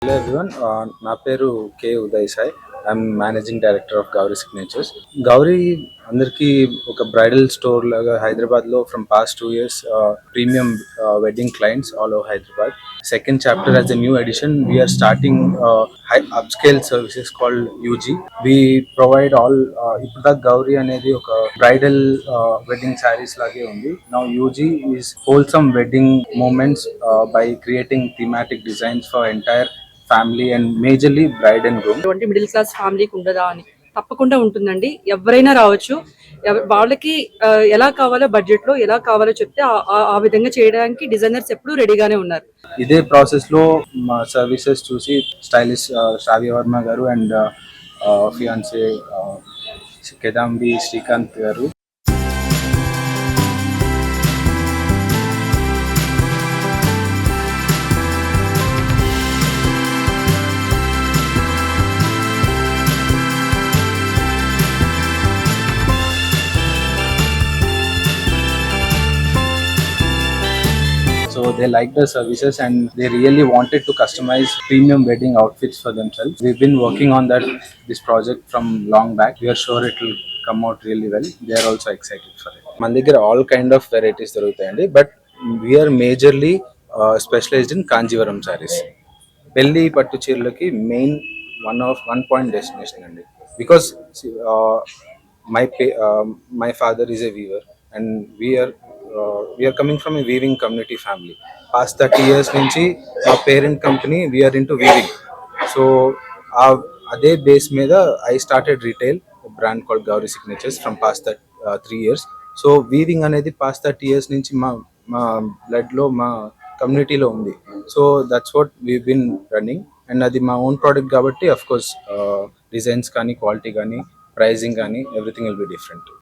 Hello everyone, నా పేరు K Uday Sai. I'm managing director of Gauri signatures. Gauri అందరికీ ఒక బ్రైడల్ స్టోర్ లాగా హైదరాబాద్లో from past 2 years premium wedding clients all over Hyderabad. Second chapter as a new addition we are starting high upscale services called UG. We provide all ఇప్పుడు దాకా గౌరీ అనేది ఒక bridal wedding saris లాగే ఉంది. Now UG is wholesome wedding moments by creating thematic designs for entire family and majorly bride and groom. అంటే middle class ఫ్యామిలీకి ఉండదా అని తప్పకుండా ఉంటుందండి. ఎవరైనా రావచ్చు. వాళ్ళకి ఎలా కావాలో బడ్జెట్ లో ఎలా కావాలో చెప్తే ఆ విధంగా చేయడానికి డిజైనర్స్ ఎప్పుడు రెడీగానే ఉన్నారు. ఇదే ప్రాసెస్ లో మా సర్వీసెస్ చూసి స్టైలిష్ శ్రావ్య వర్మ గారు అండ్ ఫియాన్సే కెదాంబి శ్రీకాంత్ గారు so they liked the services and they really wanted to customize premium wedding outfits for themselves. We've been working on this project from long back. We are sure it will come out really well. They are also excited for it. మన దగ్గర all kind of varieties దొరుకుతాయండి, but we are majorly specialized in Kanjeevaram sarees. పెళ్లి పట్టు చీరలకి main one point destination అండి. Because my father is a weaver and we are coming from a weaving community family. Past 30 years నుంచి మా parent company we are into weaving. So అదే base మీద I started retail brand called Gauri signatures from past 3 years. So weaving అనేది past 30 years నుంచి మా బ్లడ్లో మా కమ్యూనిటీలో ఉంది. So that's what we been running and అది మా ఓన్ ప్రోడక్ట్ కాబట్టి అఫ్ కోర్స్ డిజైన్స్ కానీ క్వాలిటీ కానీ ప్రైజింగ్ కానీ ఎవ్రీథింగ్ విల్ బి డిఫరెంట్.